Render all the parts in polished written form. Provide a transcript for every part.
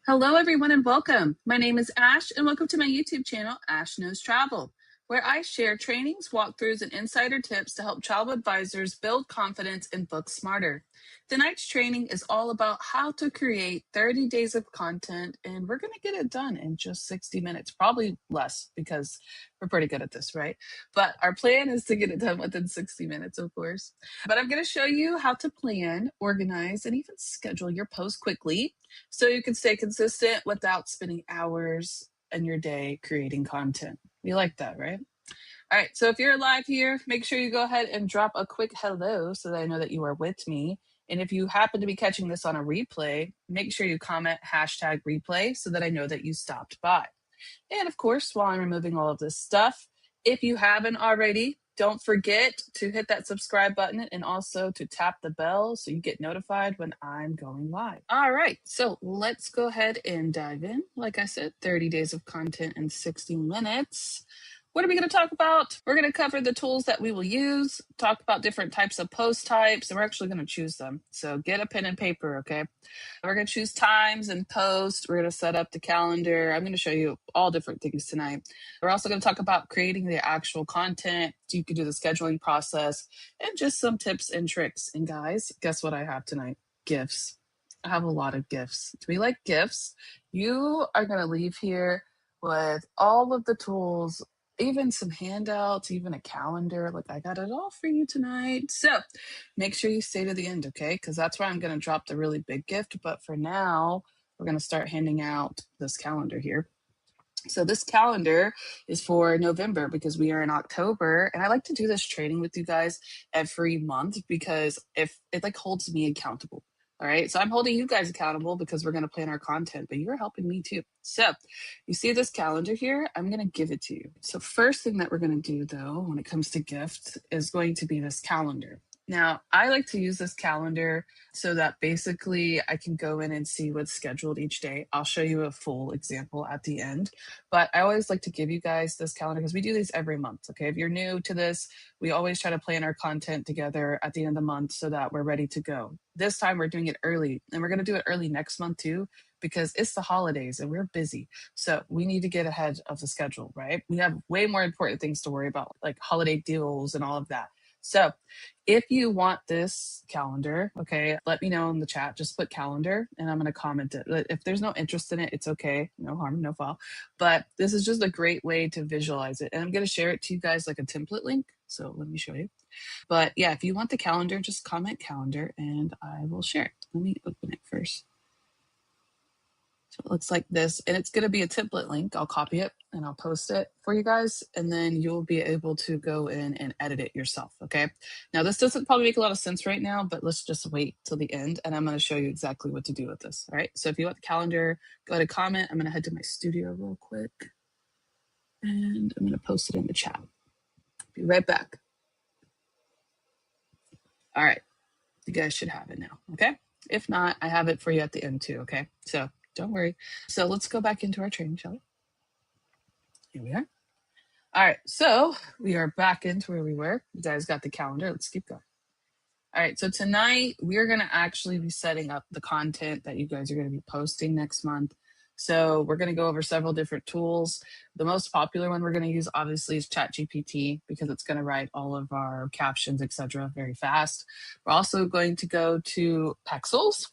Hello, everyone, and welcome. My name is Ash, and welcome to my YouTube channel, Ash Knows Travel, where I share trainings, walkthroughs, and insider tips to help travel advisors build confidence and book smarter. Tonight's training is all about how to create 30 days of content, and we're going to get it done in just 60 minutes, probably less because we're pretty good at this, right? But our plan is to get it done within 60 minutes, of course. But I'm going to show you how to plan, organize, and even schedule your post quickly so you can stay consistent without spending hours in your day creating content. You like that, right? All right, so if you're live here, make sure you go ahead and drop a quick hello so that I know that you are with me. And if you happen to be catching this on a replay, make sure you comment hashtag replay so that I know that you stopped by. And of course, while I'm removing all of this stuff, if you haven't already, don't forget to hit that subscribe button and also to tap the bell so you get notified when I'm going live. All right, so let's go ahead and dive in. Like I said, 30 days of content in 60 minutes. What are we going to talk about? We're going to cover the tools that we will use, talk about different types of post types, and we're actually going to choose them. So get a pen and paper, okay? We're going to choose times and post. We're going to set up the calendar. I'm going to show you all different things tonight. We're also going to talk about creating the actual content so you can do the scheduling process and just some tips and tricks. And guys, guess what I have tonight? Gifts. I have a lot of gifts. Do we like gifts? You are going to leave here with all of the tools, even some handouts, even a calendar. Like, I got it all for you tonight. So make sure you stay to the end, okay? Because that's where I'm going to drop the really big gift. But for now, we're going to start handing out this calendar here. So this calendar is for November because we are in October, and I like to do this training with you guys every month because if it like holds me accountable. All right. So I'm holding you guys accountable because we're going to plan our content, but you're helping me too. So you see this calendar here? I'm going to give it to you. So first thing that we're going to do though, when it comes to gifts is going to be this calendar. Now, I like to use this calendar so that basically I can go in and see what's scheduled each day. I'll show you a full example at the end, but I always like to give you guys this calendar because we do these every month. Okay. If you're new to this, we always try to plan our content together at the end of the month so that we're ready to go. This time we're doing it early, and we're going to do it early next month too, because it's the holidays and we're busy. So we need to get ahead of the schedule, right? We have way more important things to worry about, like holiday deals and all of that. So if you want this calendar, okay, let me know in the chat. Just put calendar and I'm going to comment it. If there's no interest in it, it's okay. No harm, no foul. But this is just a great way to visualize it. And I'm going to share it to you guys like a template link. So let me show you. But yeah, if you want the calendar, just comment calendar and I will share it. Let me open it first. So it looks like this, and it's going to be a template link. I'll copy it and I'll post it for you guys, and then you'll be able to go in and edit it yourself, okay? Now, this doesn't probably make a lot of sense right now, but let's just wait till the end, and I'm going to show you exactly what to do with this, all right? So if you want the calendar, go ahead and comment. I'm going to head to my studio real quick, and I'm going to post it in the chat. Be right back. All right, you guys should have it now, okay? If not, I have it for you at the end too, okay? So don't worry. So let's go back into our training, shall we? Here we are. All right, so we are back into where we were. You guys got the calendar. Let's keep going. All right, so tonight we're going to actually be setting up the content that you guys are going to be posting next month. So we're going to go over several different tools. The most popular one we're going to use obviously is ChatGPT because it's going to write all of our captions, etc., very fast. We're also going to go to Pexels.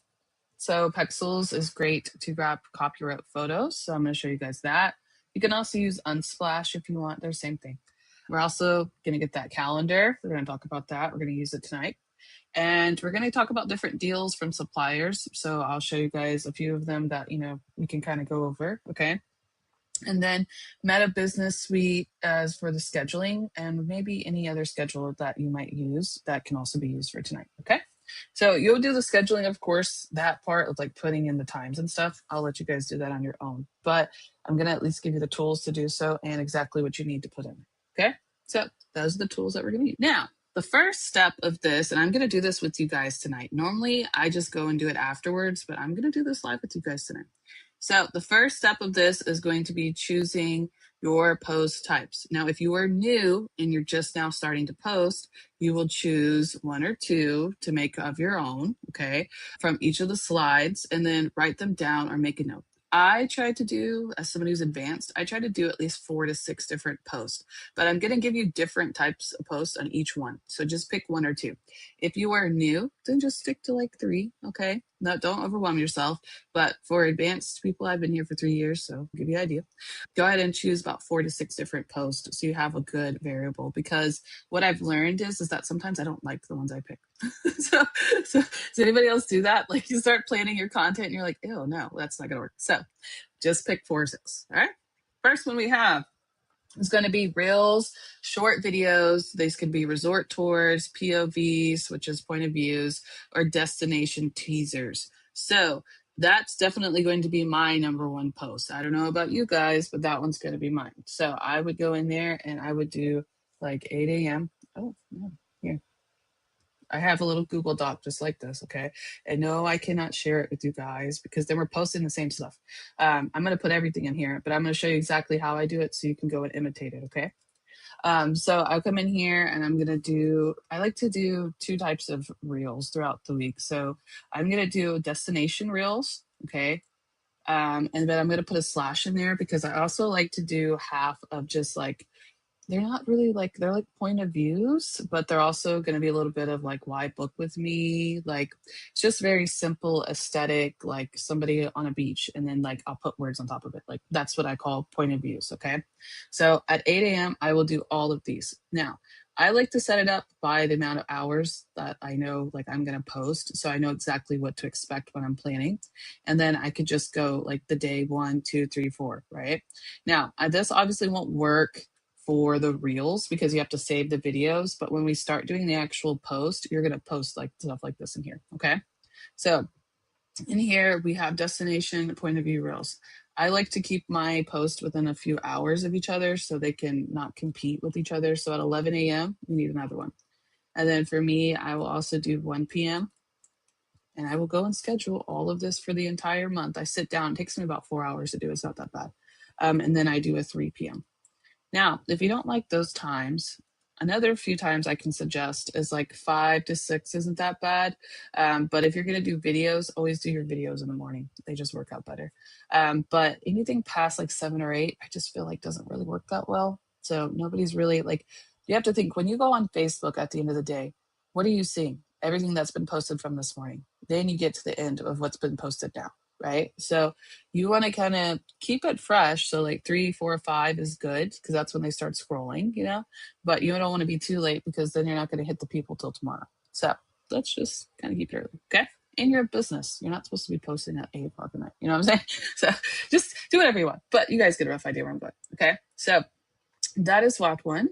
So Pexels is great to grab copyright photos. So I'm going to show you guys that. You can also use Unsplash if you want. They're the same thing. We're also going to get that calendar. We're going to talk about that. We're going to use it tonight. And we're going to talk about different deals from suppliers. So I'll show you guys a few of them that, we can kind of go over. Okay. And then Meta Business Suite as for the scheduling, and maybe any other schedule that you might use that can also be used for tonight. Okay. So you'll do the scheduling, of course, that part of like putting in the times and stuff. I'll let you guys do that on your own, but I'm going to at least give you the tools to do so and exactly what you need to put in. Okay. So those are the tools that we're going to use. Now, the first step of this, and I'm going to do this with you guys tonight. Normally I just go and do it afterwards, but I'm going to do this live with you guys tonight. So the first step of this is going to be choosing your post types. Now, if you are new and you're just now starting to post, you will choose one or two to make of your own, okay, from each of the slides, and then write them down or make a note. I try to do, as somebody who's advanced, I try to do at least 4 to 6 different posts, but I'm going to give you different types of posts on each one. So just pick one or two. If you are new, then just stick to like three. Okay. No, don't overwhelm yourself. But for advanced people, I've been here for 3 years, so I'll give you an idea. Go ahead and choose about 4 to 6 different posts so you have a good variable, because what I've learned is that sometimes I don't like the ones I pick. so, so does anybody else do that? Like you start planning your content and you're like, oh no, that's not gonna work. So just pick 4 or 6. All right. First one we have is going to be reels, short videos. These could be resort tours, POVs, which is point of views, or destination teasers. So that's definitely going to be my number one post. I don't know about you guys, but that one's going to be mine. So I would go in there and I would do like 8 a.m. Oh, no, here. I have a little Google Doc just like this, okay? And no, I cannot share it with you guys because then we're posting the same stuff. I'm going to put everything in here, but I'm going to show you exactly how I do it so you can go and imitate it, okay? So I'll come in here and I'm going to do, I like to do 2 types of reels throughout the week. So I'm going to do destination reels, okay? And then I'm going to put a slash in there because I also like to do half of just like they're not really like they're like point of views, but they're also going to be a little bit of like why book with me. Like it's just very simple aesthetic, like somebody on a beach, and then like I'll put words on top of it. Like that's what I call point of views. Okay. So at 8 a.m. I will do all of these. Now I like to set it up by the amount of hours that I know like I'm going to post. So I know exactly what to expect when I'm planning. And then I could just go like the day 1, 2, 3, 4, right? Now, this obviously won't work for the reels because you have to save the videos. But when we start doing the actual post, you're going to post like stuff like this in here. Okay. So in here, we have destination point of view reels. I like to keep my post within a few hours of each other so they can not compete with each other. So at 11 a.m., we need another one. And then for me, I will also do 1 p.m. And I will go and schedule all of this for the entire month. I sit down, it takes me about 4 hours to do. It's not that bad. And then I do a 3 p.m. Now, if you don't like those times, another few times I can suggest is like 5 to 6 isn't that bad. But if you're going to do videos, always do your videos in the morning. They just work out better. But anything past like 7 or 8, I just feel like doesn't really work that well. So nobody's really like, you have to think when you go on Facebook at the end of the day, what are you seeing? Everything that's been posted from this morning. Then you get to the end of what's been posted now, right? So you want to kind of keep it fresh. So like 3, 4, 5 is good because that's when they start scrolling, but you don't want to be too late because then you're not going to hit the people till tomorrow. So let's just kind of keep it early. Okay. In your business, you're not supposed to be posting at 8 o'clock at night. You know what I'm saying? So just do whatever you want, but you guys get a rough idea where I'm going. Okay. So that is what one.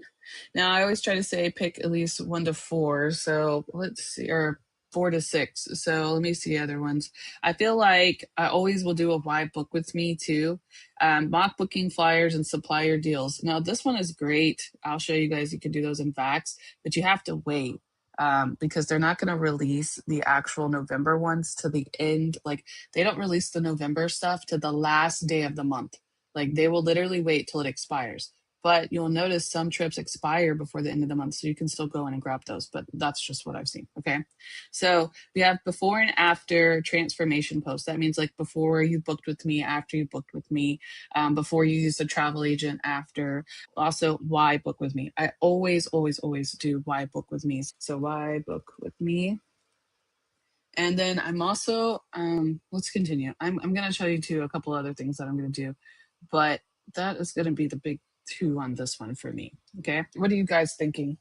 Now I always try to say pick at least 1 to 4. So let's see, or 4 to 6. So let me see the other ones. I feel like I always will do a why book with me too. Mock booking flyers and supplier deals. Now this one is great. I'll show you guys. You can do those in Vax, but you have to wait. Because they're not going to release the actual November ones to the end. Like they don't release the November stuff to the last day of the month. Like they will literally wait till it expires, but you'll notice some trips expire before the end of the month. So you can still go in and grab those, but that's just what I've seen. Okay. So we have before and after transformation posts. That means like before you booked with me, after you booked with me, before you used a travel agent, after. Also, why book with me. I always, always, always do why book with me. So why book with me. And then I'm also, let's continue. I'm going to show you too a couple other things that I'm going to do, but that is going to be the big 2 on this one for me. Okay. What are you guys thinking?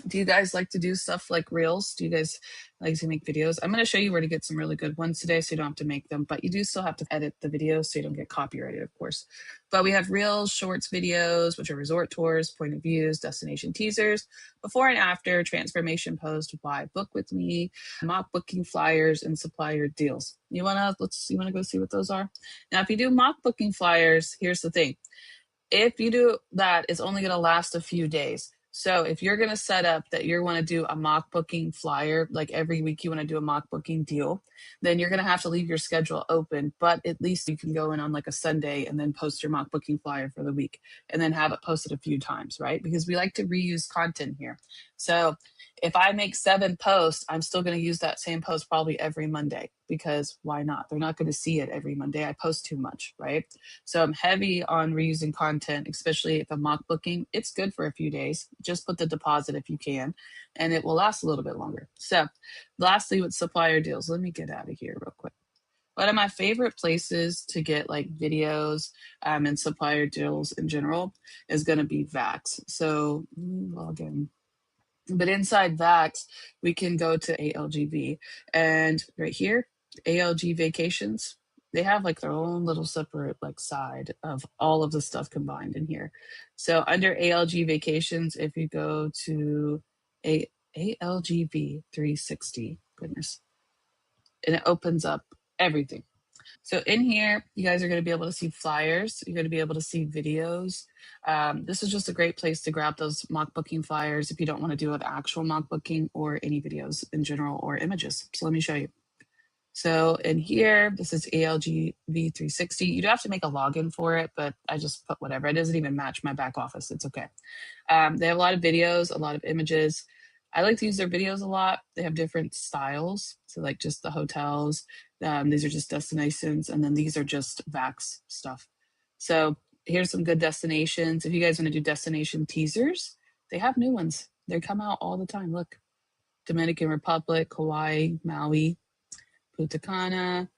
Do you guys like to do stuff like reels? Do you guys like to make videos? I'm going to show you where to get some really good ones today so you don't have to make them, but you do still have to edit the video so you don't get copyrighted, of course. But we have reels, shorts videos, which are resort tours, point of views, destination teasers, before and after, transformation post, why book with me, mock booking flyers, and supplier deals. You want to go see what those are? Now, if you do mock booking flyers, here's the thing. If you do that, it's only going to last a few days. So if you're going to set up that you want to do a mock booking flyer, like every week you want to do a mock booking deal, then you're going to have to leave your schedule open. But at least you can go in on like a Sunday and then post your mock booking flyer for the week and then have it posted a few times, right? Because we like to reuse content here. So If I make 7 posts, I'm still going to use that same post probably every Monday, because why not? They're not going to see it every Monday. I post too much, right? So I'm heavy on reusing content, especially if I'm mock booking. It's good for a few days. Just put the deposit if you can, and it will last a little bit longer. So lastly, with supplier deals, let me get out of here real quick. One of my favorite places to get like videos and supplier deals in general is going to be Vax. So log in. But inside Vax, we can go to ALGV, and right here, ALG Vacations, they have like their own little separate like side of all of the stuff combined in here. So under ALG Vacations, if you go to ALGV 360, goodness, and it opens up everything. So in here, you guys are going to be able to see flyers. You're going to be able to see videos. This is just a great place to grab those mock booking flyers if you don't want to do an actual mock booking or any videos in general or images. So let me show you. So in here, this is ALG V360. You do have to make a login for it, but I just put whatever. It doesn't even match my back office. It's okay. They have a lot of videos, a lot of images. I like to use their videos a lot. They have different styles. So like just the hotels. These are just destinations. And then these are just Vax stuff. So here's some good destinations. If you guys want to do destination teasers, they have new ones. They come out all the time. Look, Dominican Republic, Hawaii, Maui, Punta Cana,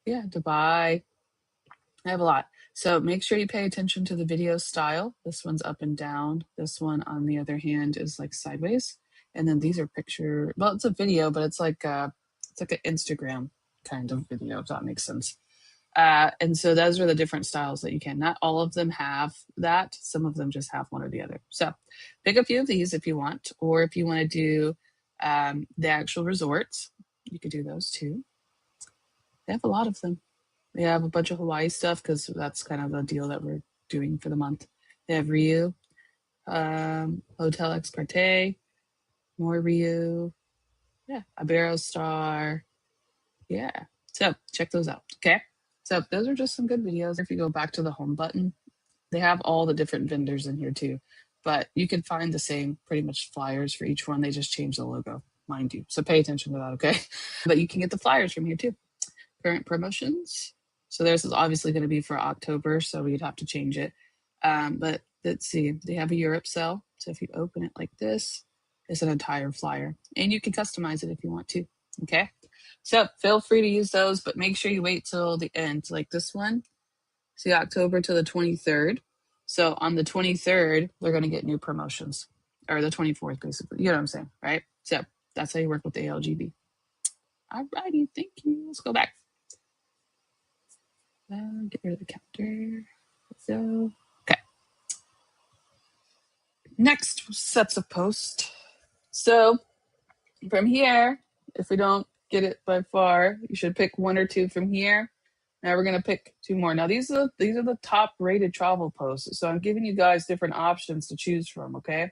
yeah, Dubai. I have a lot. So make sure you pay attention to the video style. This one's up and down. This one, on the other hand, is like sideways. And then these are picture. Well, it's a video, but it's like an Instagram kind of video, if that makes sense. And so those are the different styles that you can. Not all of them have that. Some of them just have one or the other. So pick a few of these if you want, or if you want to do the actual resorts, you could do those too. They have a lot of them. They have a bunch of Hawaii stuff because that's kind of the deal that we're doing for the month. They have Ryu, Hotel Ex Parte, more Ryu, yeah, Iberostar, yeah. So check those out, okay? So those are just some good videos. If you go back to the home button, they have all the different vendors in here too, but you can find the same pretty much flyers for each one. They just change the logo, mind you. So pay attention to that, okay? But you can get the flyers from here too. Current promotions. So theirs is obviously going to be for October, so we'd have to change it. But let's see, they have a Europe sale. So if you open it like this, it's an entire flyer, and you can customize it if you want to. Okay. So feel free to use those, but make sure you wait till the end. Like this one, see, October to the 23rd. So on the 23rd, they're going to get new promotions, or the 24th, basically. You know what I'm saying, right? So that's how you work with the ALGB. All righty, thank you. Let's go back. Get rid of the counter. So, okay. Next, sets of post. So from here, if we don't get it by far, you should pick 1 or 2 from here. Now we're gonna pick 2 more. Now these are the top rated travel posts. So I'm giving you guys different options to choose from. Okay.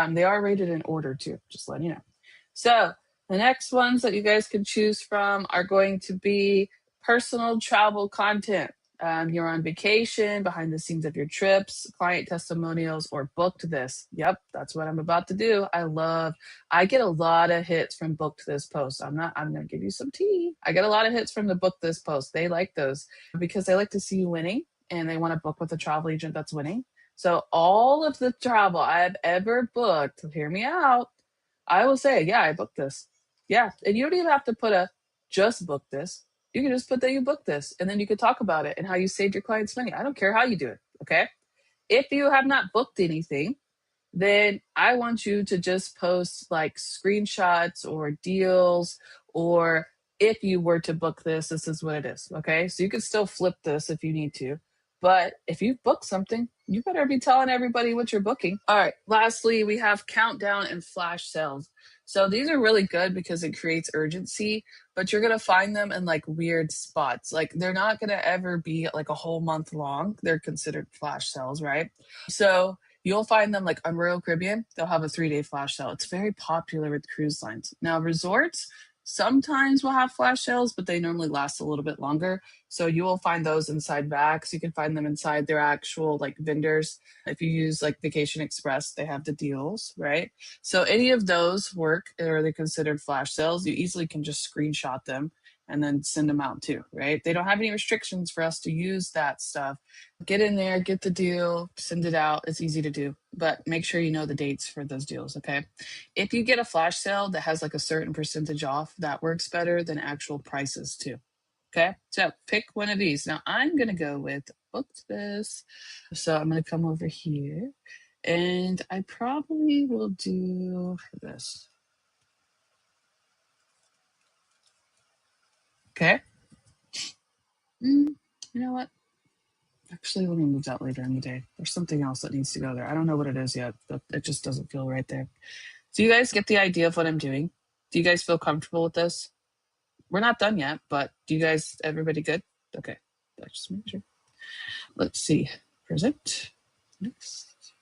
They are rated in order too, just letting you know. So the next ones that you guys can choose from are going to be personal travel content. You're on vacation, behind the scenes of your trips, client testimonials, or booked this. Yep, that's what I'm about to do. I get a lot of hits from booked this post. I'm going to give you some tea. I get a lot of hits from the booked this post. They like those because they like to see you winning, and they want to book with a travel agent that's winning. So all of the travel I've ever booked, hear me out, I will say, yeah, I booked this. Yeah. And you don't even have to put a just book this. You can just put that you booked this, and then you could talk about it and how you saved your clients money. I don't care how you do it. Okay. If you have not booked anything, then I want you to just post like screenshots or deals, or if you were to book this, this is what it is. Okay. So you can still flip this if you need to. But if you book something, you better be telling everybody what you're booking. All right. Lastly, we have countdown and flash sales. So these are really good because it creates urgency, but you're going to find them in like weird spots. Like they're not going to ever be like a whole month long. They're considered flash sales, right? So you'll find them like on Royal Caribbean. They'll have a 3-day flash sale. It's very popular with cruise lines. Now, resorts, Sometimes we'll have flash sales, but they normally last a little bit longer. So you will find those inside Vax. You can find them inside their actual like vendors. If you use like Vacation Express, they have the deals, right? So any of those work, or they're considered flash sales. You easily can just screenshot them and then send them out too, right? They don't have any restrictions for us to use that stuff. Get in there, get the deal, send it out. It's easy to do, but make sure you know the dates for those deals, okay? If you get a flash sale that has like a certain percentage off, that works better than actual prices too. Okay, so pick one of these. Now I'm gonna go with booked this. So I'm gonna come over here and I probably will do this. Okay. You know what? Actually, let me move that later in the day. There's something else that needs to go there. I don't know what it is yet, but it just doesn't feel right there. Do you guys get the idea of what I'm doing? Do you guys feel comfortable with this? We're not done yet, but do you guys, everybody good? Okay, let's just make sure. Let's see. Present.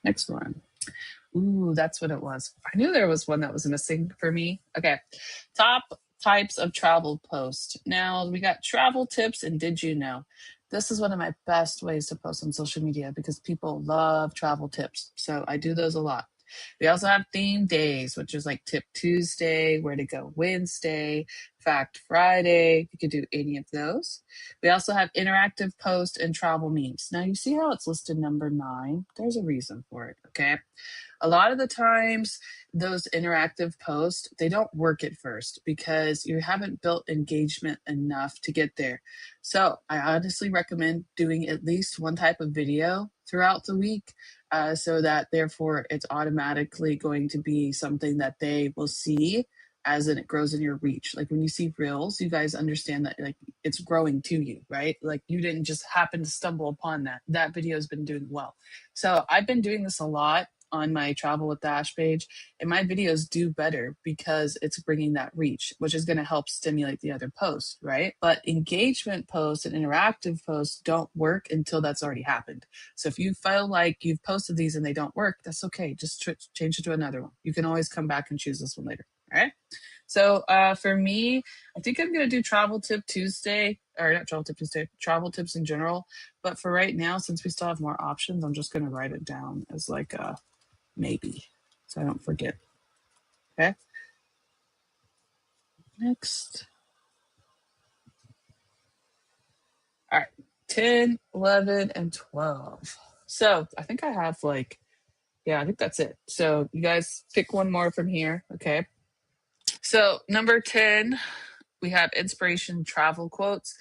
Next one. Ooh, that's what it was. I knew there was one that was missing for me. Okay. Top types of travel post. Now we got travel tips and did you know? This is one of my best ways to post on social media because people love travel tips. So I do those a lot. We also have theme days, which is like Tip Tuesday, Where to Go Wednesday, Fact Friday. You could do any of those. We also have interactive post and travel memes. Now you see how it's listed number 9? There's a reason for it, okay? A lot of the times those interactive posts, they don't work at first because you haven't built engagement enough to get there. So I honestly recommend doing at least one type of video throughout the week, so that therefore it's automatically going to be something that they will see as it grows in your reach. Like when you see reels, you guys understand that like it's growing to you, right? Like you didn't just happen to stumble upon that. That video has been doing well. So I've been doing this a lot on my Travel with Dash page, and my videos do better because it's bringing that reach, which is going to help stimulate the other posts, right? But engagement posts and interactive posts don't work until that's already happened. So if you feel like you've posted these and they don't work, that's okay. Just change it to another one. You can always come back and choose this one later. All right. So for me, I think I'm going to do Travel Tip Tuesday, or not Travel Tip Tuesday, travel tips in general. But for right now, since we still have more options, I'm just going to write it down as like a maybe, so I don't forget. Okay. Next. All right. 10, 11, and 12. So I think I have like, yeah, I think that's it. So you guys pick one more from here. Okay. So number 10, we have inspiration travel quotes.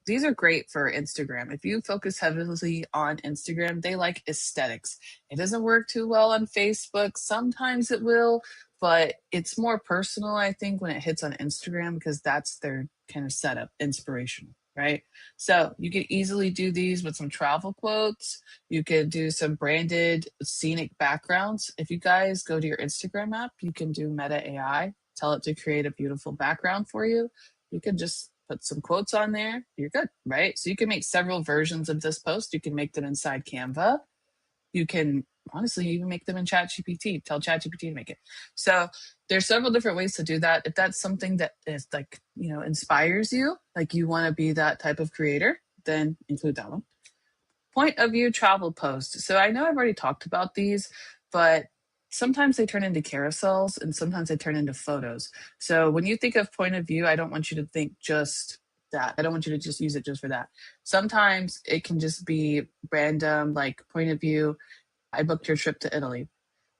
These are great for Instagram. If you focus heavily on Instagram, they like aesthetics. It doesn't work too well on Facebook. Sometimes it will, but it's more personal, I think, when it hits on Instagram because that's their kind of setup, inspirational, right? So you could easily do these with some travel quotes. You could do some branded scenic backgrounds. If you guys go to your Instagram app, you can do Meta AI, tell it to create a beautiful background for you. You can just put some quotes on there, you're good, right? So you can make several versions of this post. You can make them inside Canva. You can honestly even make them in ChatGPT. Tell ChatGPT to make it. So there's several different ways to do that. If that's something that is like, inspires you, like you want to be that type of creator, then include that one. Point of view travel post. So I know I've already talked about these, but sometimes they turn into carousels and sometimes they turn into photos. So when you think of point of view, I don't want you to think just that. I don't want you to just use it just for that. Sometimes it can just be random, like point of view. I booked your trip to Italy,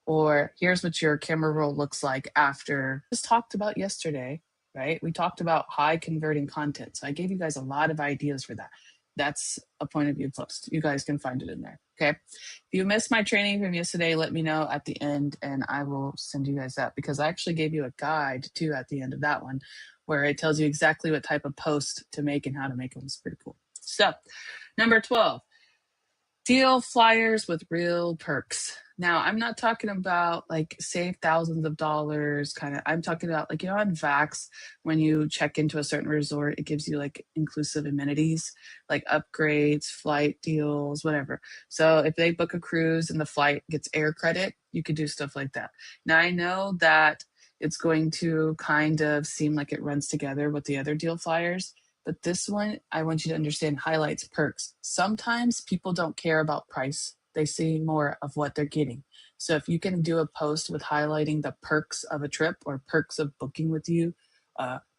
or here's what your camera roll looks like after just talked about yesterday, right? We talked about high converting content. So I gave you guys a lot of ideas for that. That's a point of view post. You guys can find it in there. Okay. If you missed my training from yesterday, let me know at the end and I will send you guys that because I actually gave you a guide too at the end of that one where it tells you exactly what type of post to make and how to make them. It's pretty cool. So, number 12, deal flyers with real perks. Now, I'm not talking about like save thousands of dollars kind of. I'm talking about like, on Vax, when you check into a certain resort, it gives you like inclusive amenities like upgrades, flight deals, whatever. So if they book a cruise and the flight gets air credit, you could do stuff like that. Now, I know that it's going to kind of seem like it runs together with the other deal flyers. But this one, I want you to understand, highlights perks. Sometimes people don't care about price, they see more of what they're getting. So if you can do a post with highlighting the perks of a trip or perks of booking with you,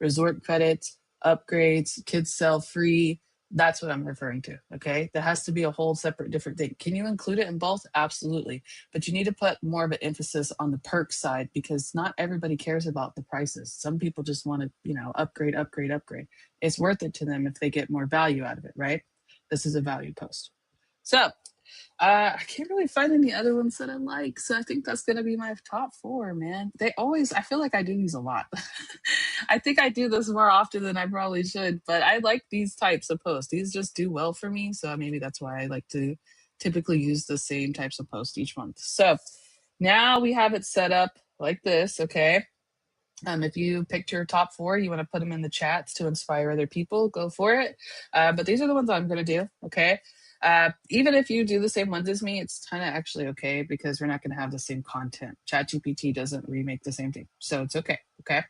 resort credits, upgrades, kids sell free, that's what I'm referring to. Okay. That has to be a whole separate different thing. Can you include it in both? Absolutely. But you need to put more of an emphasis on the perk side because not everybody cares about the prices. Some people just want to, upgrade, upgrade, upgrade. It's worth it to them if they get more value out of it, right? This is a value post. So I can't really find any other ones that I like. So I think that's going to be my top four, man. I feel like I do these a lot. I think I do this more often than I probably should, but I like these types of posts. These just do well for me. So maybe that's why I like to typically use the same types of posts each month. So now we have it set up like this. Okay. If you picked your top four, you want to put them in the chats to inspire other people, go for it. But these are the ones I'm going to do. Okay. Even if you do the same ones as me, it's kind of actually okay because we're not going to have the same content. ChatGPT doesn't remake the same thing. So it's okay. Okay.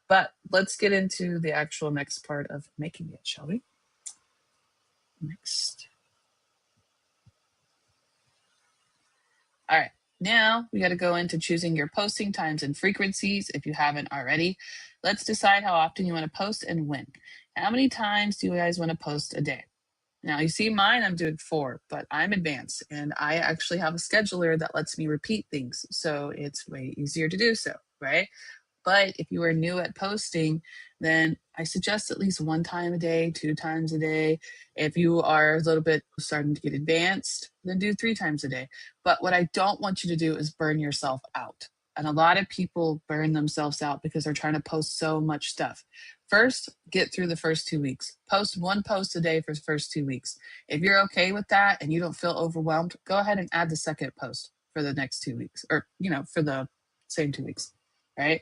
But let's get into the actual next part of making it, shall we? Next. All right. Now we got to go into choosing your posting times and frequencies if you haven't already. Let's decide how often you want to post and when. How many times do you guys want to post a day? Now you see mine, I'm doing 4, but I'm advanced and I actually have a scheduler that lets me repeat things. So it's way easier to do so, right? But if you are new at posting, then I suggest at least 1 time a day, 2 times a day. If you are a little bit starting to get advanced, then do 3 times a day. But what I don't want you to do is burn yourself out. And a lot of people burn themselves out because they're trying to post so much stuff. First, get through the first 2 weeks. Post 1 post a day for the first 2 weeks. If you're okay with that and you don't feel overwhelmed, go ahead and add the second post for the next 2 weeks or, for the same 2 weeks, right?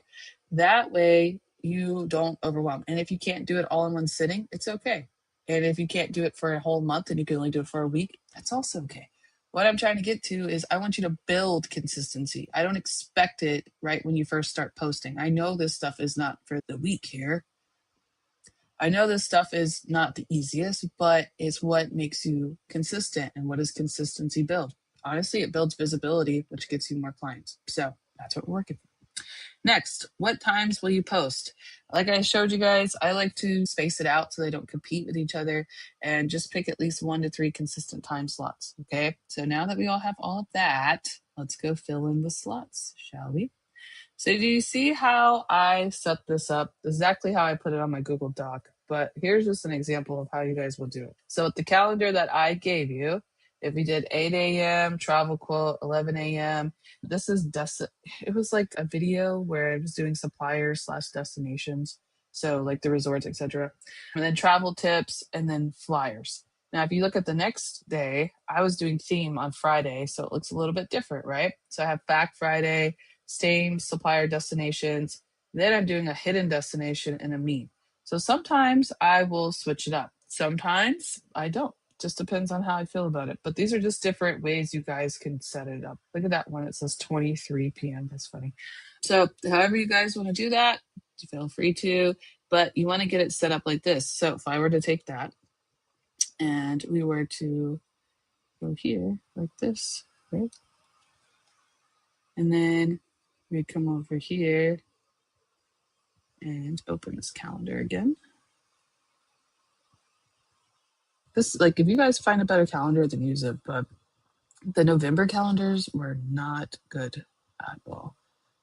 That way you don't overwhelm. And if you can't do it all in one sitting, it's okay. And if you can't do it for a whole month and you can only do it for a week, that's also okay. What I'm trying to get to is I want you to build consistency. I don't expect it right when you first start posting. I know this stuff is not for the week here. I know this stuff is not the easiest, but it's what makes you consistent. And what does consistency build? Honestly, it builds visibility, which gets you more clients. So that's what we're working for. Next, what times will you post? Like I showed you guys, I like to space it out so they don't compete with each other and just pick at least 1 to 3 consistent time slots. Okay. So now that we all have all of that, let's go fill in the slots, shall we? So do you see how I set this up? Exactly how I put it on my Google Doc. But here's just an example of how you guys will do it. So with the calendar that I gave you, if we did 8 a.m. travel quote, 11 a.m. It was like a video where I was doing suppliers slash destinations. So like the resorts, etc. And then travel tips and then flyers. Now, if you look at the next day, I was doing theme on Friday. So it looks a little bit different, right? So I have back Friday, same supplier destinations. Then I'm doing a hidden destination and a meme. So sometimes I will switch it up. Sometimes I don't. Just depends on how I feel about it. But these are just different ways you guys can set it up. Look at that one. It says 23 p.m. That's funny. So however you guys want to do that, feel free to. But you want to get it set up like this. So if I were to take that and we were to go here like this, right? And then we come over here and open this calendar again. This, like, if you guys find a better calendar, then use it. But the November calendars were not good at all.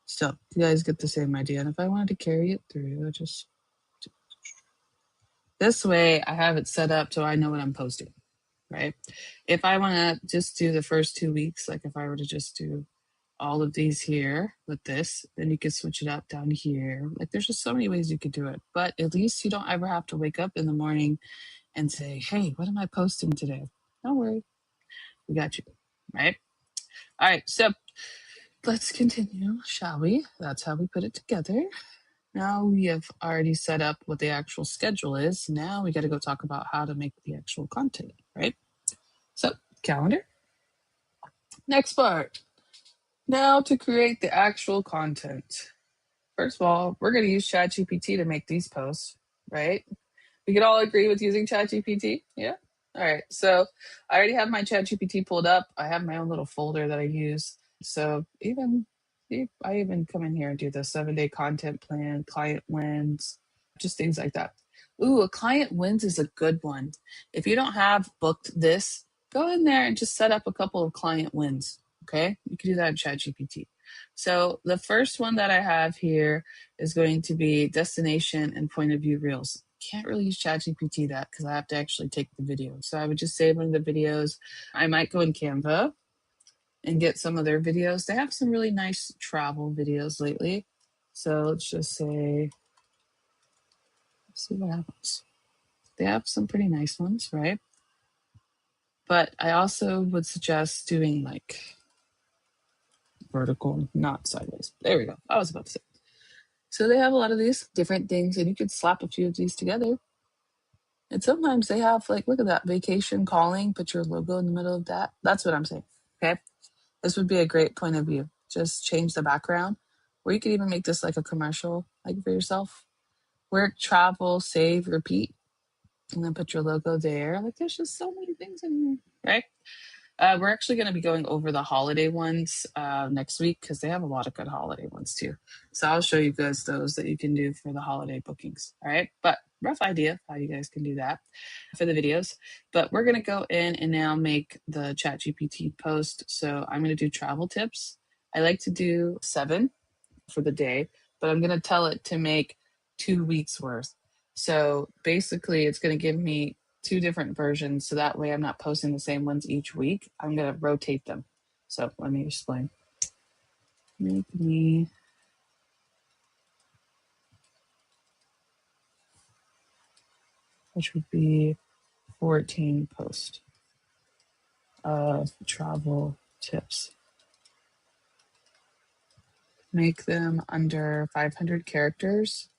So you guys get the same idea. And if I wanted to carry it through, I just this way I have it set up so I know what I'm posting, right? If I want to just do the first 2 weeks, like if I were to just do all of these here with this, then you could switch it up down here. Like there's just so many ways you could do it. But at least you don't ever have to wake up in the morning and say, hey, what am I posting today? Don't worry. We got you, right? All right, so let's continue, shall we? That's how we put it together. Now we have already set up what the actual schedule is. Now we got to go talk about how to make the actual content, right? So, calendar. Next part. Now to create the actual content. first of all, we're going to use ChatGPT to make these posts, right? We could all agree with using ChatGPT. Yeah. All right. So I already have my ChatGPT pulled up. I have my own little folder that I use. So I even come in here and do the 7-day content plan, client wins, just things like that. Ooh, a client wins is a good one. If you don't have booked this, go in there and just set up a couple of client wins. Okay. You can do that in ChatGPT. So the first one that I have here is going to be destination and point of view reels. Can't really use ChatGPT that because I have to actually take the video. So I would just save one of the videos. I might go in Canva and get some of their videos. They have some really nice travel videos lately. So let's just say, let's see what happens. They have some pretty nice ones, right? But I also would suggest doing like vertical, not sideways. There we go. I was about to say. So they have a lot of these different things, and you could slap a few of these together. And sometimes they have like, look at that, vacation calling, put your logo in the middle of that. That's what I'm saying. Okay. This would be a great point of view. Just change the background. Or you could even make this like a commercial, like for yourself. Work, travel, save, repeat, and then put your logo there. Like there's just so many things in here, right? We're actually going to be going over the holiday ones next week because they have a lot of good holiday ones too. So I'll show you guys those that you can do for the holiday bookings. All right. But rough idea of how you guys can do that for the videos. But we're going to go in and now make the ChatGPT post. So I'm going to do travel tips. I like to do 7 for the day, but I'm going to tell it to make 2 weeks worth. So basically, it's going to give me 2 different versions. So that way, I'm not posting the same ones each week. I'm going to rotate them. So let me explain. Make me which would be 14 posts of travel tips. Make them under 500 characters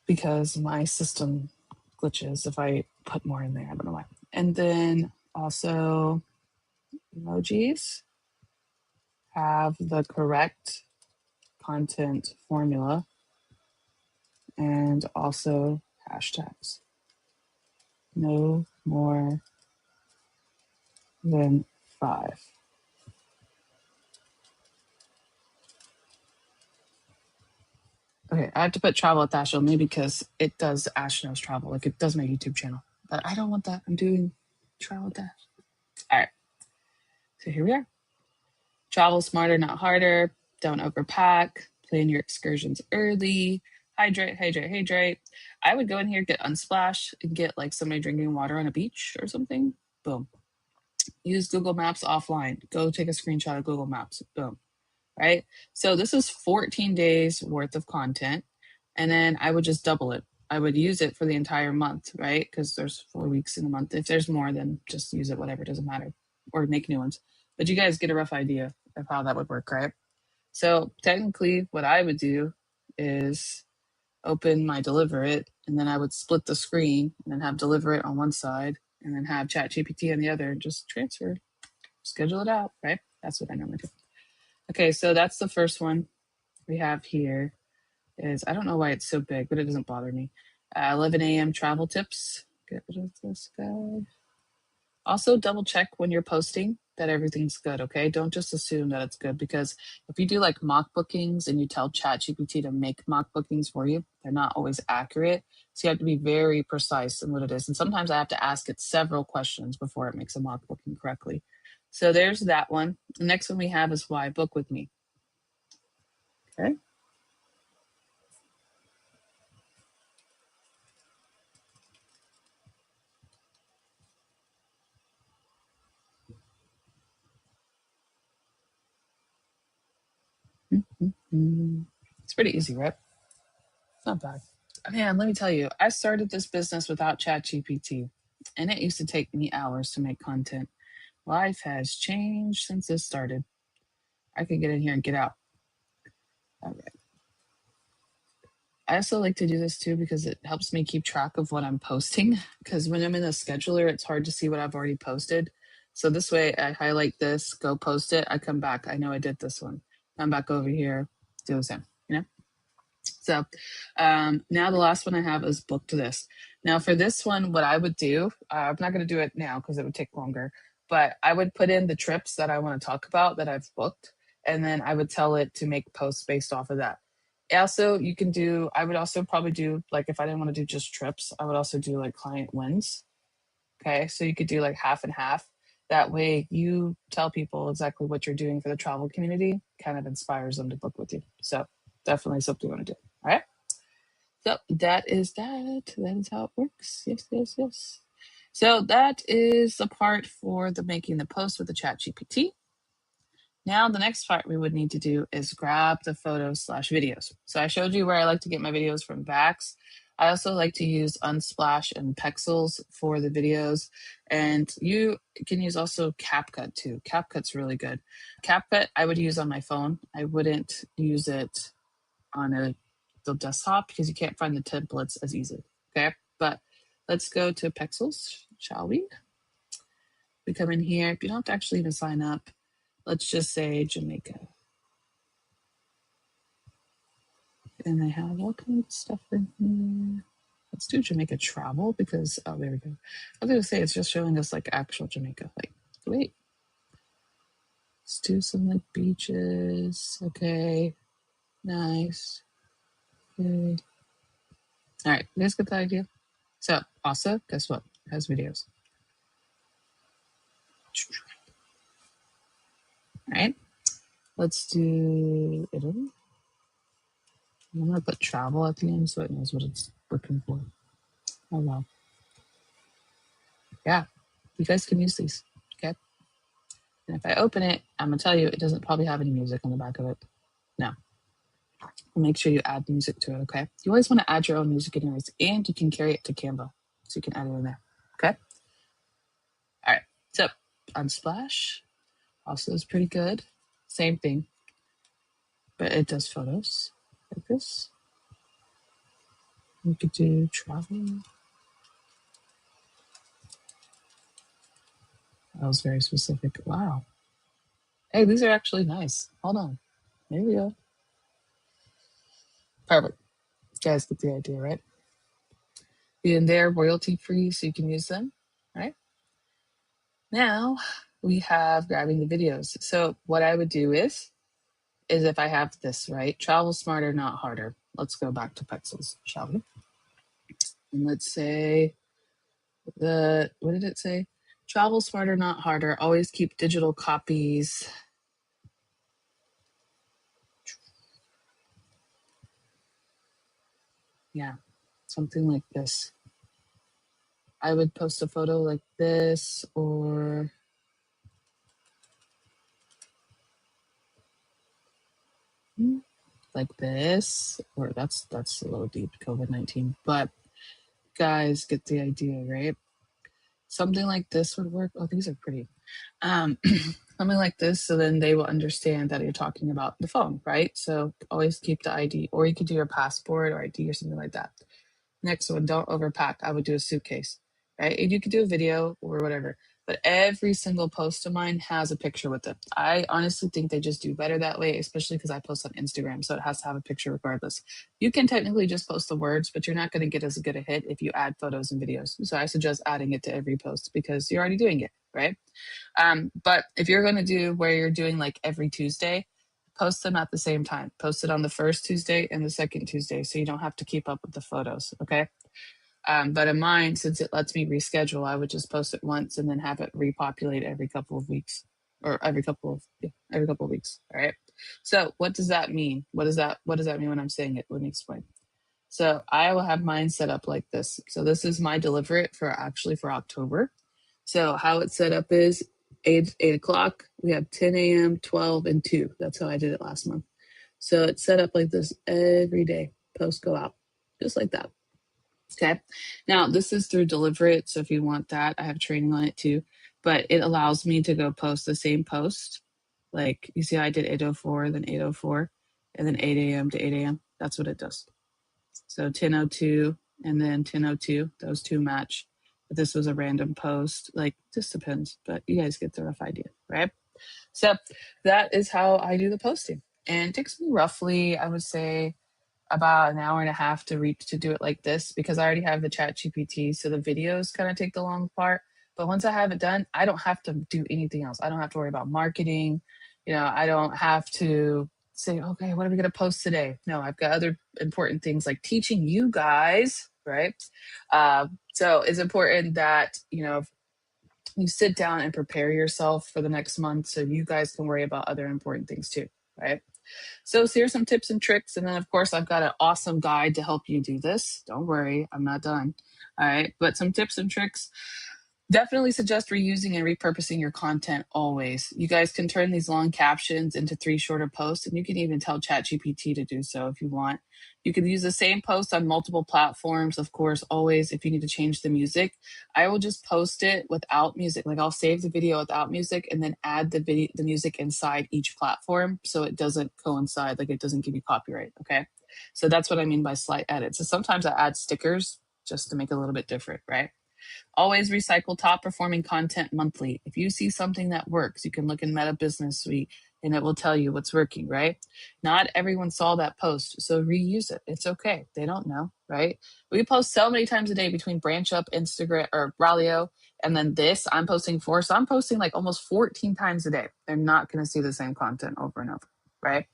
because my system glitches if I put more in there. I don't know why. And then also emojis have the correct content formula and also hashtags. No more than 5. Okay, I have to put travel at Dash only because it does Ash Knows Travel. Like it does my YouTube channel. But I don't want that. I'm doing travel at Dash. All right. So here we are. Travel smarter, not harder. Don't overpack. Plan your excursions early. Hydrate, hydrate, hydrate. I would go in here, get Unsplash, and get like somebody drinking water on a beach or something. Boom. Use Google Maps offline. Go take a screenshot of Google Maps. Boom. Right? So this is 14 days worth of content. And then I would just double it. I would use it for the entire month, right? Because there's 4 weeks in a month. If there's more, then just use it, whatever, it doesn't matter. Or make new ones. But you guys get a rough idea of how that would work, right? So technically, what I would do is open my Deliver It, and then I would split the screen and then have Deliver It on one side and then have ChatGPT on the other and just transfer, schedule it out, right? That's what I normally do. Okay, so that's the first one we have here is, I don't know why it's so big, but it doesn't bother me. 11 a.m. travel tips. Get rid of this guy. Also, double check when you're posting that everything's good, okay? Don't just assume that it's good because if you do like mock bookings and you tell ChatGPT to make mock bookings for you, they're not always accurate. So you have to be very precise in what it is. And sometimes I have to ask it several questions before it makes a mock booking correctly. So there's that one. The next one we have is Why Book With Me. Okay. It's pretty easy, right? It's not bad. Man, let me tell you, I started this business without ChatGPT, and it used to take me hours to make content. Life has changed since this started. I can get in here and get out. All right. I also like to do this too because it helps me keep track of what I'm posting. Because when I'm in a scheduler, it's hard to see what I've already posted. So this way, I highlight this, go post it. I come back. I know I did this one. Come back over here. do the same, you know? So now the last one I have is booked this. Now for this one, what I would do, I'm not going to do it now because it would take longer, but I would put in the trips that I want to talk about that I've booked, and then I would tell it to make posts based off of that. Also, you can do, I would also probably do, like if I didn't want to do just trips, I would also do like client wins. Okay, so you could do like half and half. That way you tell people exactly what you're doing for the travel community, kind of inspires them to book with you. So definitely something you want to do. All right. So that is that. That is how it works. Yes, yes, yes. So that is the part for the making the post with the chat GPT. Now the next part we would need to do is grab the photos slash videos. So I showed you where I like to get my videos from Vax. I also like to use Unsplash and Pexels for the videos. And you can use also CapCut too. CapCut's really good. CapCut I would use on my phone. I wouldn't use it on the desktop because you can't find the templates as easy. Okay, but let's go to Pexels, shall we? We come in here. You don't have to actually even sign up. Let's just say Jamaica. And I have all kinds of stuff in here. Let's do Jamaica travel because, oh, there we go. I was going to say it's just showing us like actual Jamaica. Like, wait. Let's do some like beaches. Okay. Nice. Okay. All right. You guys get the idea? So, also, guess what? It has videos. All right. Let's do Italy. I'm going to put travel at the end so it knows what it's looking for. Oh, wow. Yeah. You guys can use these. Okay. And if I open it, I'm going to tell you it doesn't probably have any music on the back of it. No. Make sure you add music to it, okay? You always want to add your own music in yours, and you can carry it to Canva. So you can add it in there, okay? All right. So Unsplash also is pretty good. Same thing, but it does photos like this. You could do travel. That was very specific. Wow. Hey, these are actually nice. Hold on. There we go. Perfect. You guys get the idea, right? And they're royalty free, so you can use them, right? Now we have grabbing the videos. So what I would do is if I have this, right? Travel smarter, not harder. Let's go back to Pexels, shall we? And let's say what did it say? Travel smarter, not harder. Always keep digital copies. Yeah, something like this. I would post a photo like this or like this, or that's a little deep, COVID-19. But guys get the idea, right? Something like this would work. Oh, these are pretty. Something like this, so then they will understand that you're talking about the phone, right? So always keep the ID, or you could do your passport or ID or something like that. Next one, don't overpack. I would do a suitcase, right? And you could do a video or whatever, but every single post of mine has a picture with it. I honestly think they just do better that way, especially because I post on Instagram, so it has to have a picture regardless. You can technically just post the words, but you're not going to get as good a hit if you add photos and videos. So I suggest adding it to every post because you're already doing it, right? But if you're going to do where you're doing like every Tuesday, post them at the same time. Post it on the first Tuesday and the second Tuesday so you don't have to keep up with the photos. Okay. But in mine, since it lets me reschedule, I would just post it once and then have it repopulate every couple of weeks or every couple of weeks. All right. So what does that mean? What does that mean when I'm saying it? Let me explain. So I will have mine set up like this. So this is my deliver it for October. So how it's set up is 8 o'clock. We have 10 a.m., 12, and 2. That's how I did it last month. So it's set up like this every day. Posts go out just like that. Okay. Now this is through Deliver It. So if you want that, I have training on it too. But it allows me to go post the same post. Like you see, I did 8:04, then 8:04, and then 8 a.m. to 8 a.m. That's what it does. So 10:02 and then 10:02. Those two match. But this was a random post. Like this depends, but you guys get the rough idea, right? So that is how I do the posting. And it takes me roughly, I would say, about an hour and a half to do it like this because I already have the chat GPT. So the videos kind of take the long part. But once I have it done, I don't have to do anything else. I don't have to worry about marketing. I don't have to say, okay, what are we going to post today? No, I've got other important things like teaching you guys, right? So it's important that, you sit down and prepare yourself for the next month so you guys can worry about other important things too, right? So here's some tips and tricks. And then, of course, I've got an awesome guide to help you do this. Don't worry, I'm not done. All right. But some tips and tricks. Definitely suggest reusing and repurposing your content always. You guys can turn these long captions into 3 shorter posts, and you can even tell ChatGPT to do so if you want. You can use the same post on multiple platforms, of course, always if you need to change the music. I will just post it without music. Like I'll save the video without music and then add the music inside each platform so it doesn't coincide, like it doesn't give you copyright. Okay. So that's what I mean by slight edits. So sometimes I add stickers just to make it a little bit different, right? Always recycle top performing content monthly. If you see something that works, you can look in Meta Business Suite and it will tell you what's working, right? Not everyone saw that post, so reuse it. It's okay. They don't know, right? We post so many times a day between Branch Up, Instagram, or Ralio, and then this. I'm posting 4, so I'm posting like almost 14 times a day. They're not going to see the same content over and over, right?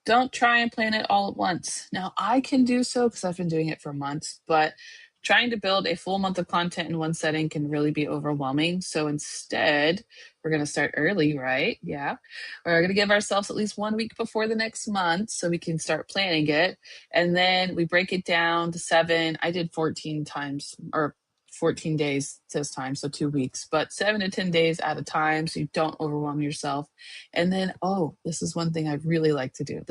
Don't try and plan it all at once. Now, I can do so because I've been doing it for months, but trying to build a full month of content in one setting can really be overwhelming. So instead, we're going to start early, right? Yeah. We're going to give ourselves at least 1 week before the next month so we can start planning it. And then we break it down to 7. I did 14 times or 14 days this time, so 2 weeks, but 7 to 10 days at a time so you don't overwhelm yourself. And then, oh, this is one thing I really like to do.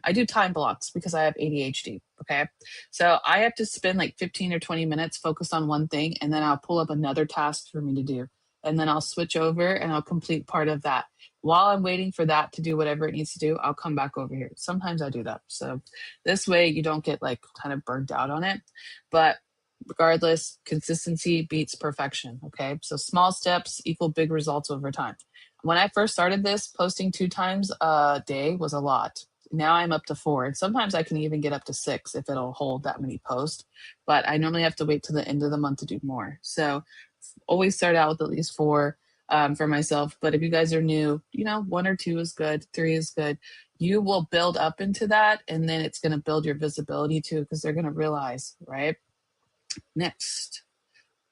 I do time blocks because I have ADHD. Okay. So I have to spend like 15 or 20 minutes focused on one thing, and then I'll pull up another task for me to do. And then I'll switch over and I'll complete part of that. While I'm waiting for that to do whatever it needs to do, I'll come back over here. Sometimes I do that. So this way you don't get like kind of burnt out on it. But regardless, consistency beats perfection. Okay. So small steps equal big results over time. When I first started this, posting 2 times a day was a lot. Now I'm up to 4. And sometimes I can even get up to 6 if it'll hold that many posts. But I normally have to wait till the end of the month to do more. So always start out with at least 4 for myself. But if you guys are new, 1 or 2 is good, 3 is good. You will build up into that, and then it's going to build your visibility too, because they're going to realize, right? Next.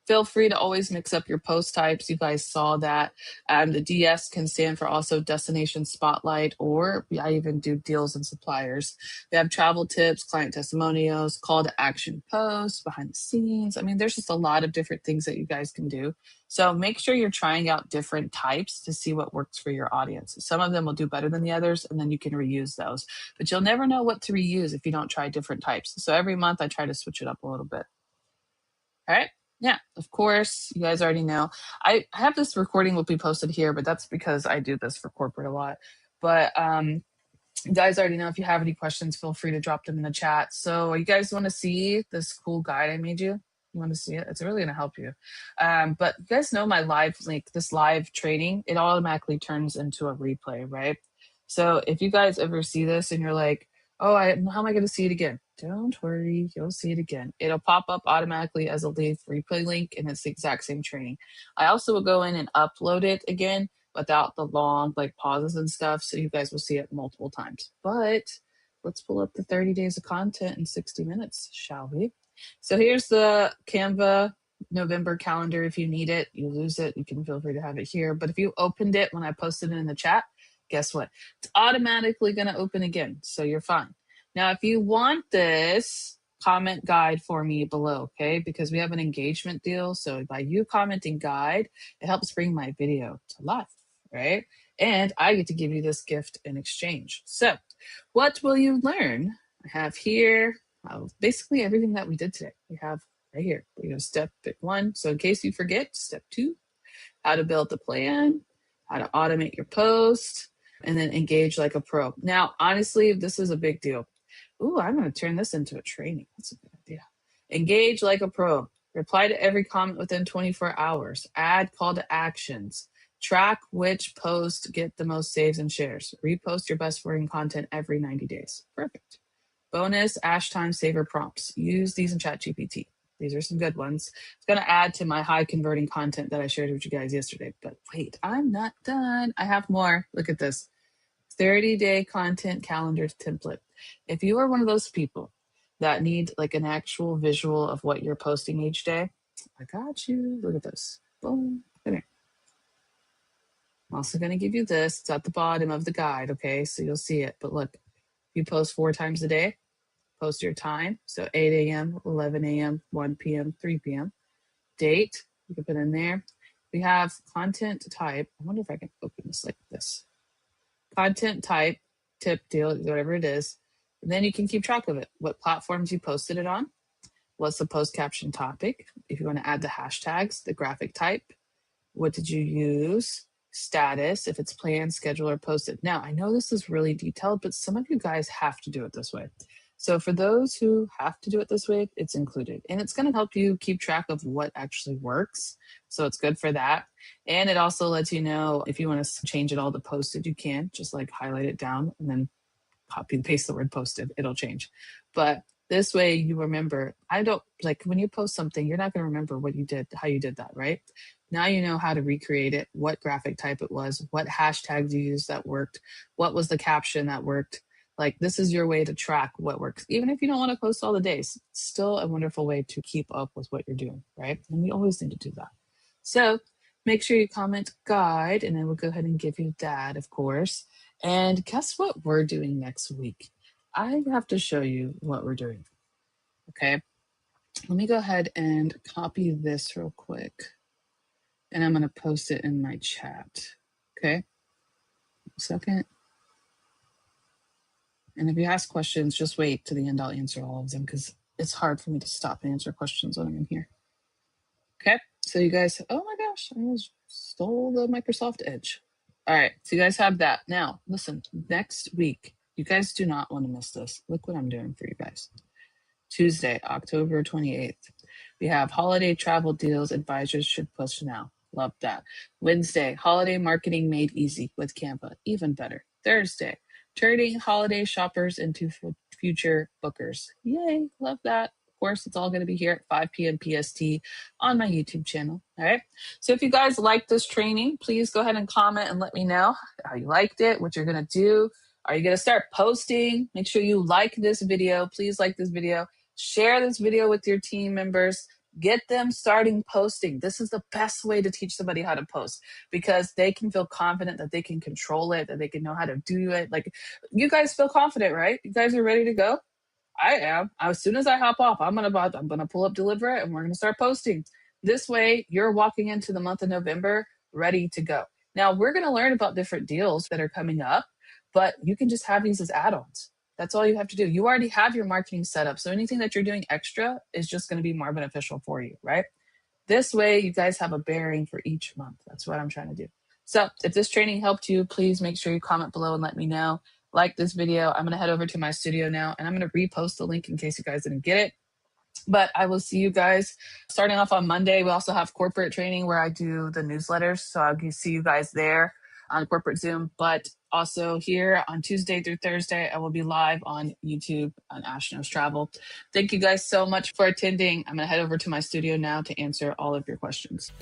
Feel free to always mix up your post types. You guys saw that. The DS can stand for also Destination Spotlight, or I even do deals and suppliers. We have travel tips, client testimonials, call to action posts, behind the scenes. I mean, there's just a lot of different things that you guys can do. So make sure you're trying out different types to see what works for your audience. Some of them will do better than the others, and then you can reuse those. But you'll never know what to reuse if you don't try different types. So every month I try to switch it up a little bit. All right. Yeah, of course. You guys already know. I have this recording will be posted here, but that's because I do this for corporate a lot. But you guys already know if you have any questions, feel free to drop them in the chat. So you guys want to see this cool guide I made you? You want to see it? It's really going to help you. But you guys know my live link, this live training, it automatically turns into a replay, right? So if you guys ever see this and you're like, oh, how am I going to see it again? Don't worry, you'll see it again. It'll pop up automatically as a live replay link, and it's the exact same training. I also will go in and upload it again without the long like pauses and stuff, so you guys will see it multiple times. But let's pull up the 30 days of content in 60 minutes, shall we? So here's the Canva November calendar. If you need it, you lose it, you can feel free to have it here. But if you opened it when I posted it in the chat, guess what? It's automatically going to open again, so you're fine. Now, if you want this, comment guide for me below, okay? Because we have an engagement deal. So by you commenting guide, it helps bring my video to life, right? And I get to give you this gift in exchange. So what will you learn? I have here basically everything that we did today. We have right here. We go step 1. So in case you forget, step 2, how to build the plan, how to automate your post, and then engage like a pro. Now, honestly, this is a big deal. Ooh, I'm going to turn this into a training. That's a good idea. Engage like a pro. Reply to every comment within 24 hours. Add call to actions. Track which posts get the most saves and shares. Repost your best working content every 90 days. Perfect. Bonus Ash time saver prompts. Use these in ChatGPT. These are some good ones. It's going to add to my high converting content that I shared with you guys yesterday. But wait, I'm not done. I have more. Look at this 30-day content calendar template. If you are one of those people that need like an actual visual of what you're posting each day, I got you. Look at this. Boom. Come here. I'm also going to give you this. It's at the bottom of the guide. Okay. So you'll see it. But look, you post 4 times a day, post your time. So 8 a.m., 11 a.m., 1 p.m., 3 p.m. Date, you can put in there. We have content type. I wonder if I can open this like this. Content type, tip, deal, whatever it is. And then you can keep track of it. What platforms you posted it on. What's the post caption topic? If you want to add the hashtags, the graphic type. What did you use? Status, if it's planned, scheduled, or posted. Now, I know this is really detailed, but some of you guys have to do it this way. So for those who have to do it this way, it's included. And it's going to help you keep track of what actually works. So it's good for that. And it also lets you know if you want to change it all to posted, you can just like highlight it down and then copy and paste the word posted. It'll change. But this way you remember, I don't like when you post something, you're not going to remember what you did, how you did that, right? Now you know how to recreate it, what graphic type it was, what hashtags you used that worked, what was the caption that worked. Like this is your way to track what works. Even if you don't want to post all the days, it's still a wonderful way to keep up with what you're doing, right? And we always need to do that. So make sure you comment guide, and then we'll go ahead and give you that, of course. And guess what we're doing next week? I have to show you what we're doing. Okay. Let me go ahead and copy this real quick. And I'm going to post it in my chat. Okay. Second. And if you ask questions, just wait to the end. I'll answer all of them because it's hard for me to stop and answer questions when I'm in here. Okay. So you guys, oh my gosh, I almost stole the Microsoft Edge. All right. So you guys have that. Now, listen, next week, you guys do not want to miss this. Look what I'm doing for you guys. Tuesday, October 28th. We have holiday travel deals advisors should push now. Love that. Wednesday, holiday marketing made easy with Canva. Even better. Thursday, turning holiday shoppers into future bookers. Yay. Love that. Of course, it's all going to be here at 5 p.m. PST on my YouTube channel. All right. So if you guys like this training, please go ahead and comment and let me know how you liked it, what you're going to do. Are you going to start posting? Make sure you like this video. Please like this video. Share this video with your team members. Get them starting posting. This is the best way to teach somebody how to post because they can feel confident that they can control it, that they can know how to do it. Like you guys feel confident, right? You guys are ready to go? I am. As soon as I hop off, I'm gonna pull up deliver it and we're gonna start posting. This way, you're walking into the month of November ready to go. Now we're gonna learn about different deals that are coming up, but you can just have these as add-ons. That's all you have to do. You already have your marketing set up, so anything that you're doing extra is just going to be more beneficial for you, right? This way, you guys have a bearing for each month. That's what I'm trying to do. So if this training helped you, please make sure you comment below and let me know. Like this video. I'm going to head over to my studio now and I'm going to repost the link in case you guys didn't get it. But I will see you guys starting off on Monday. We also have corporate training where I do the newsletters. So I'll see you guys there on corporate Zoom. But also here on Tuesday through Thursday, I will be live on YouTube on Ash Knows Travel. Thank you guys so much for attending. I'm going to head over to my studio now to answer all of your questions.